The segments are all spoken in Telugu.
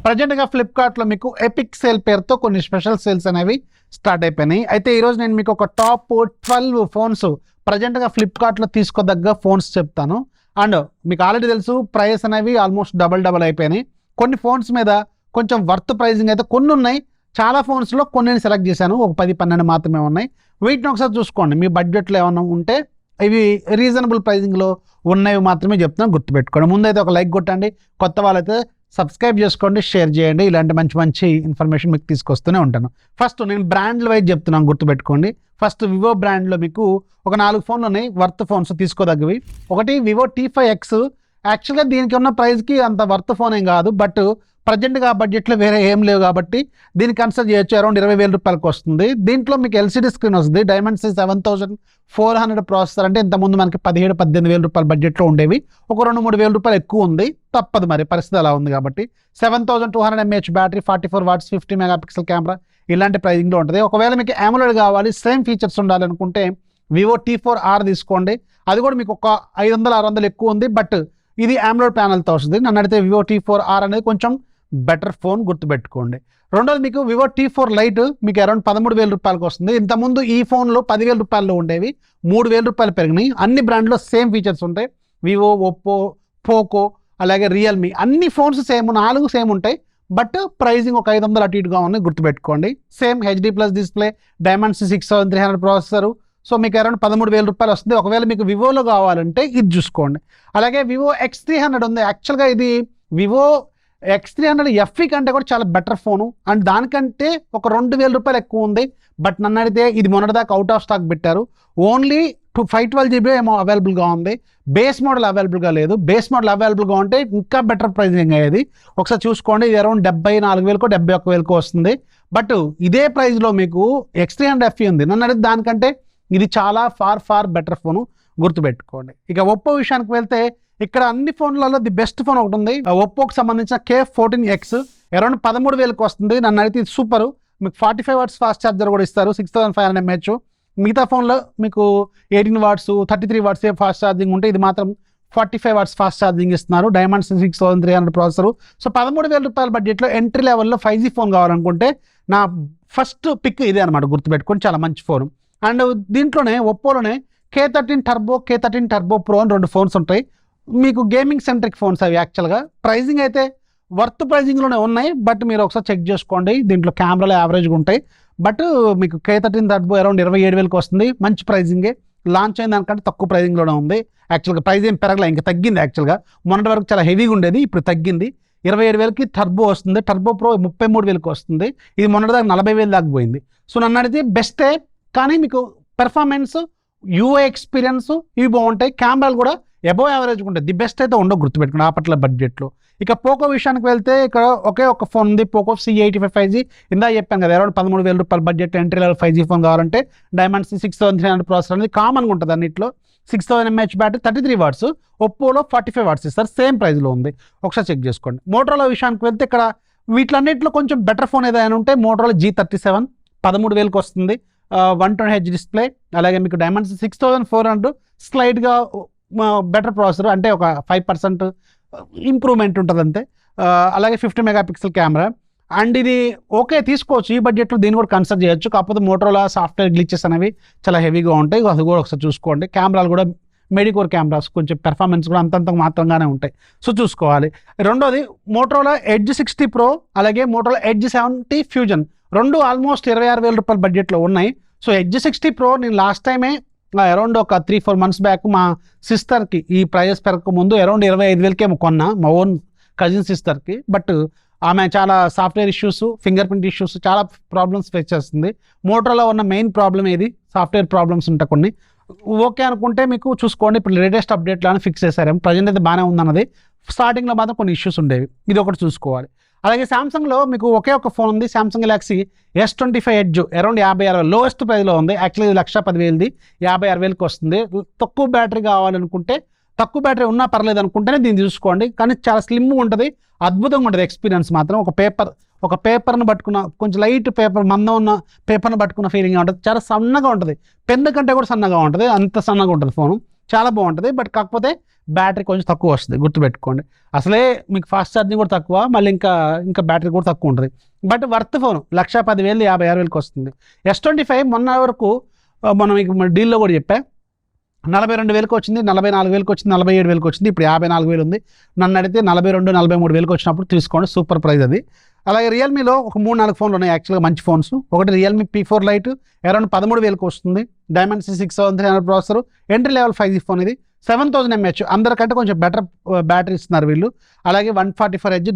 ప్రజెంట్గా ఫ్లిప్కార్ట్లో మీకు ఎపిక్ సేల్ పేరుతో కొన్ని స్పెషల్ సేల్స్ అనేవి స్టార్ట్ అయిపోయినాయి. అయితే ఈరోజు నేను మీకు ఒక టాప్ 12 ఫోన్స్ ప్రజెంట్గా ఫ్లిప్కార్ట్లో తీసుకోదగ్గ ఫోన్స్ చెప్తాను. అండ్ మీకు ఆల్రెడీ తెలుసు ప్రైస్ అనేవి ఆల్మోస్ట్ డబల్ అయిపోయినాయి. కొన్ని ఫోన్స్ మీద కొంచెం వర్త్ ప్రైజింగ్ అయితే కొన్ని ఉన్నాయి. చాలా ఫోన్స్లో కొన్ని నేను సెలెక్ట్ చేశాను, ఒక 10-12 మాత్రమే ఉన్నాయి. వీటిని ఒకసారి చూసుకోండి, మీ బడ్జెట్లో ఏమైనా ఉంటే ఇవి రీజనబుల్ ప్రైజింగ్లో ఉన్నవి మాత్రమే చెప్తున్నాను, గుర్తుపెట్టుకోండి. ముందైతే ఒక లైక్ కొట్టండి, కొత్త వాళ్ళైతే సబ్స్క్రైబ్ చేసుకోండి, షేర్ చేయండి. ఇలాంటి మంచి ఇన్ఫర్మేషన్ మీకు తీసుకొస్తూనే ఉంటాను. ఫస్ట్ నేను బ్రాండ్ల వైజ్ చెప్తున్నాను, గుర్తుపెట్టుకోండి. ఫస్ట్ వివో బ్రాండ్లో మీకు ఒక 4 ఫోన్లు ఉన్నాయి వర్త్ ఫోన్స్ తీసుకోదగ్గవి. ఒకటి వివో T5X. యాక్చువల్గా దీనికి ఉన్న ప్రైస్కి అంత వర్త్ ఫోన్ ఏం కాదు, బట్ ప్రజెంట్గా బడ్జెట్లో వేరే ఏం లేవు కాబట్టి దీన్ని కన్సిడర్ చేయొచ్చు. అరౌండ్ 20,000 రూపాయలకు వస్తుంది. దీంట్లో మీకు ఎల్సిడి స్క్రీన్ వస్తుంది. Dimensity 7400 processor. అంటే ఇంతకుముందు మనకి 17,000-18,000 రూపాయల బడ్జెట్లో ఉండేవి. ఒక 2,000-3,000 రూపాయలు ఎక్కువ ఉంది, తప్పదు, మరి పరిస్థితి అలా ఉంది కాబట్టి. 7200 mAh battery, 44 watts, 50 megapixel camera, ఇలాంటి ప్రైజింగ్లో ఉంటుంది. ఒకవేళ మీకు AMOLED కావాలి, సేమ్ ఫీచర్స్ ఉండాలనుకుంటే వివో T4R తీసుకోండి. అది కూడా మీకు ఒక 500-600 ఎక్కువ ఉంది, బట్ ఇది AMOLED ప్యానల్తో వస్తుంది. నన్ను అడిగితే వివో T4R అనేది కొంచెం బెటర్ ఫోన్, గుర్తుపెట్టుకోండి. రెండోది మీకు వివో T4 లైట్ మీకు అరౌండ్ 13,000 రూపాయలకు వస్తుంది. ఇంతకుముందు ఈ ఫోన్లో 10,000 రూపాయల్లో ఉండేవి, 3,000 రూపాయలు పెరిగినాయి. అన్ని బ్రాండ్లో సేమ్ ఫీచర్స్ ఉంటాయి. వివో, ఒప్పో, పోకో, అలాగే రియల్మీ, అన్ని ఫోన్స్ సేమ్, 4 సేమ్ ఉంటాయి. బట్ ప్రైజింగ్ ఒక 500 అటు ఇటుగా ఉన్నాయి, గుర్తుపెట్టుకోండి. Same HD+ display, Dimensity 6300 processor. So మీకు అరౌండ్ 13,000 రూపాయలు వస్తుంది. ఒకవేళ మీకు వివోలో కావాలంటే ఇది చూసుకోండి. అలాగే వివో X300 ఉంది. యాక్చువల్గా ఇది వివో X300 FE కంటే కూడా చాలా బెటర్ ఫోను, అండ్ దానికంటే ఒక 2,000 రూపాయలు ఎక్కువ ఉంది. బట్ నన్ను అడిగితే ఇది మొన్నటిదాకా అవుట్ ఆఫ్ స్టాక్ పెట్టారు. ఓన్లీ 512 GB ఏమో అవైలబుల్గా ఉంది, బేస్ మోడల్ అవైలబుల్గా లేదు. బేస్ మోడల్ అవైలబుల్గా ఉంటే ఇంకా బెటర్ ప్రైజింగ్ అయ్యేది. ఒకసారి చూసుకోండి, ఇది అరౌండ్ 74,000కో 71,000కో వస్తుంది. బట్ ఇదే ప్రైస్లో మీకు X300 FE ఉంది. నన్ను అడిగితే దానికంటే ఇది చాలా ఫార్ బెటర్ ఫోను, గుర్తుపెట్టుకోండి. ఇక ఒప్పో విషయానికి వెళ్తే ఇక్కడ అన్ని ఫోన్లలో ది బెస్ట్ ఫోన్ ఒకటి ఉంది, ఒప్పోకి సంబంధించిన K14X. అరౌండ్ 13,000కి వస్తుంది. నన్ను అడిగితే ఇది సూపర్. మీకు 45 వాట్స్ ఫాస్ట్ ఛార్జర్ కూడా ఇస్తారు, 6500 mAh. మిగతా ఫోన్లో మీకు 18 వాట్స్, 33 వాట్స్ ఫాస్ట్ ఛార్జింగ్ ఉంటే ఇది మాత్రం 45 వాట్స్ ఫాస్ట్ ఛార్జింగ్ ఇస్తున్నారు. Dimensity 6300 processor. సో 13,000 రూపాయల బడ్జెట్లో ఎంట్రీ లెవెల్లో 5G ఫోన్ కావాలనుకుంటే నా ఫస్ట్ పిక్ ఇదే అనమాట, గుర్తుపెట్టుకొని. చాలా మంచి ఫోన్. అండ్ దీంట్లోనే ఒప్పోలోనే K13 turbo, K13 turbo pro అని 2 ఫోన్స్ ఉంటాయి. మీకు గేమింగ్ సెంట్రిక్ ఫోన్స్ అవి. యాక్చువల్గా ప్రైజింగ్ అయితే వర్త్ ప్రైజింగ్లోనే ఉన్నాయి, బట్ మీరు ఒకసారి చెక్ చేసుకోండి. దీంట్లో కెమెరాలు యావరేజ్గా ఉంటాయి. బట్ మీకు K13 టర్బో అరౌండ్ 27,000కి వస్తుంది. మంచి ప్రైజింగే. లాంచ్ అయిన దానికంటే తక్కువ ప్రైజింగ్లోనే ఉంది. యాక్చువల్గా ప్రైజ్ ఏం పెరగలే, ఇంకా తగ్గింది. యాక్చువల్గా మొన్నటి వరకు చాలా హెవీగా ఉండేది, ఇప్పుడు తగ్గింది. 27,000కి టర్బో వస్తుంది. టర్బో ప్రో 33,000కి వస్తుంది. ఇది మొన్నటిదాకా 40,000 దాకా పోయింది. సో నన్ను అడిగితే బెస్టే, కానీ మీకు పెర్ఫార్మెన్స్, యూఐ ఎక్స్పీరియన్స్ ఇవి బాగుంటాయి. కెమెరాలు కూడా అబోవ్ యావరేజ్గా ఉంటాయి. ది బెస్ట్ అయితే ఉండవు, గుర్తుపెట్టుకుని ఆ పట్ల బడ్జెట్లో. ఇక పోకో విషయానికి వెళ్తే ఇక్కడ ఒకే ఒక ఫోన్ ఉంది, పోకో C85 5G. ఇందా చెప్పాను కదా, అరౌండ్ 13,000 రూపాయల budget entry level 5G phone కావాలంటే డైమెన్సిటీ 6300 ప్రాసెసర్ అనేది కామన్గా ఉంటుంది అన్నింటిలో. 6000 mAh బ్యాటరీ, 33 వాట్స్. ఒప్పోలో 45 వాట్స్ ఇస్తారు, సేమ్ ప్రైస్లో ఉంది. ఒకసారి చెక్ చేసుకోండి. మోటరోలా విషయానికి వెళ్తే ఇక్కడ వీటిలన్నింటిలో కొంచెం బెటర్ ఫోన్ ఏదైనా ఉంటే మోటరోలా G37 13,000కి వస్తుంది. 120Hz display. అలాగే మీకు డైమెన్సిటీ 6400 స్లైడ్గా బెటర్ ప్రాసెసర్, అంటే ఒక 5% ఇంప్రూవ్మెంట్ ఉంటుంది అంతే. అలాగే 50 మెగాపిక్సెల్ కెమెరా. అండ్ ఇది ఓకే, తీసుకోవచ్చు ఈ బడ్జెట్లో, దీన్ని కూడా కన్సిడర్ చేయొచ్చు. కాకపోతే మోటరోలా సాఫ్ట్వేర్ గ్లిచెస్ అనేవి చాలా హెవీగా ఉంటాయి, అది కూడా ఒకసారి చూసుకోండి. కెమెరాలు కూడా మెడికోర్ కెమెరాస్, కొంచెం పెర్ఫార్మెన్స్ కూడా అంతంత మాత్రంగానే ఉంటాయి, సో చూసుకోవాలి. రెండోది మోటరోలా ఎడ్జ్ 60 ప్రో, అలాగే మోటరోలా ఎడ్జ్ 70 ఫ్యూజన్. 2 ఆల్మోస్ట్ 26,000 రూపాయల బడ్జెట్లో ఉన్నాయి. సో ఎడ్జ్ 60 ప్రో నేను లాస్ట్ టైమే అరౌండ్ ఒక 3-4 months బ్యాక్ మా సిస్టర్కి ఈ ప్రైజెస్ పెరగక ముందు అరౌండ్ 25,000కేమో కొన్నా, మా ఓన్ కజిన్ సిస్టర్కి. బట్ ఆమె చాలా software issues, finger print issues, చాలా ప్రాబ్లమ్స్ ఫేస్ చేస్తుంది. మోటరోలా ఉన్న మెయిన్ ప్రాబ్లం ఏది, సాఫ్ట్వేర్ ప్రాబ్లమ్స్ ఉంటాయి కొన్ని. ఓకే అనుకుంటే మీకు చూసుకోండి, ఇప్పుడు లేటెస్ట్ అప్డేట్లను ఫిక్స్ చేశారేమో. ప్రజెంట్ అయితే బాగానే ఉందన్నది. స్టార్టింగ్లో మాత్రం కొన్ని ఇష్యూస్ ఉండేవి, ఇది ఒకటి చూసుకోవాలి. అలాగే శాంసంగ్లో మీకు ఒకే ఒక ఫోన్ ఉంది, Samsung Galaxy S25 edge. Around 50,000 lowest ప్రైస్లో ఉంది. యాక్చువల్లీ 1,10,000ది 56,000కి వస్తుంది. తక్కువ బ్యాటరీ కావాలనుకుంటే, తక్కువ బ్యాటరీ ఉన్నా పర్లేదు అనుకుంటేనే దీన్ని చూసుకోండి. కానీ చాలా స్లిమ్గా ఉంటుంది, అద్భుతంగా ఉంటుంది ఎక్స్పీరియన్స్ మాత్రం. ఒక పేపర్ను పట్టుకున్న, కొంచెం లైట్ పేపర్, మందం ఉన్న పేపర్ను పట్టుకున్న ఫీలింగ్ ఉంటుంది. చాలా సన్నగా ఉంటుంది, పెన్ కంటే కూడా సన్నగా ఉంటుంది, అంత సన్నగా ఉంటుంది ఫోను. చాలా బాగుంటుంది. బట్ కాకపోతే బ్యాటరీ కొంచెం తక్కువ వస్తుంది, గుర్తుపెట్టుకోండి. అసలే మీకు ఫాస్ట్ ఛార్జింగ్ కూడా తక్కువ, మళ్ళీ ఇంకా బ్యాటరీ కూడా తక్కువ ఉంటుంది. బట్ వర్త్ ఫోన్ 1,10,000 56,000కి వస్తుంది. S25 మొన్న వరకు మనం మీకు డీల్లో కూడా చెప్పా, 42,000కి వచ్చింది, 44,000కి వచ్చింది, 47,000కి వచ్చింది, ఇప్పుడు 54,000 ఉంది. నన్ను అడిగితే 42, 43,000కి వచ్చినప్పుడు తీసుకోండి, సూపర్ ప్రైస్ అది. అలాగే రియల్మీలో ఒక 3-4 ఫోన్లు ఉన్నాయి యాక్చువల్గా మంచి ఫోన్స్. ఒకటి రియల్మీ P4 లైట్ అరౌండ్ 13,000కి వస్తుంది. Dimensity 6300 processor, entry level 5G phone ఇది. 7000 mAh, అందరికంటే కొంచెం బెటర్ బ్యాటరీ ఇస్తున్నారు వీళ్ళు. అలాగే 144Hz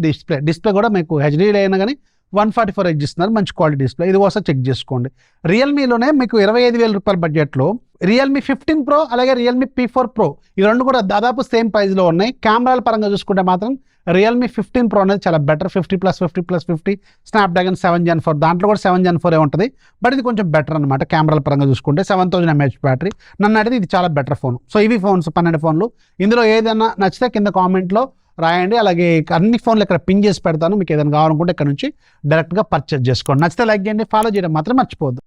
డిస్ప్లే కూడా మీకు హెచ్డీ అయినా కానీ 144Hz ఇస్తున్నారు, మంచి క్వాలిటీ డిస్ప్లే. ఇది ఒకసారి చెక్ చేసుకోండి. రియల్మీలోనే మీకు 25,000 రూపాయల బడ్జెట్లో రియల్మీ 15 Pro అలాగే రియల్మీ P4 Pro ఈ రెండు కూడా దాదాపు సేమ్ ప్రైస్లో ఉన్నాయి. కెమెరాల పరంగా చూసుకుంటే మాత్రం రియల్మీ 15 Pro అనేది చాలా బెటర్. 50+50+50 స్నాప్డ్రాగన్ 7 Gen 4, దాంట్లో కూడా 7 Gen 4 ఉంటుంది. బట్ ఇది కొంచెం బెటర్ అనమాట కెమెరాల పరంగా చూసుకుంటే. 7000 mAh బ్యాటరీ. నన్ను అడిగితే ఇది చాలా బెటర్ ఫోన్. సో ఇవి ఫోన్స్ 12 ఫోన్లు. ఇందులో ఏదైనా నచ్చితే కింద కామెంట్లో రాయండి. అలాగే అన్ని ఫోన్లు ఇక్కడ పిన్ చేసి పెడతాను. మీకు ఏదైనా కావాలనుకుంటే ఇక్కడ నుంచి డైరెక్ట్గా పర్చేజ్ చేసుకోండి. నచ్చితే లైక్ చేయండి, ఫాలో చేయడం మాత్రం మర్చిపోవద్దు.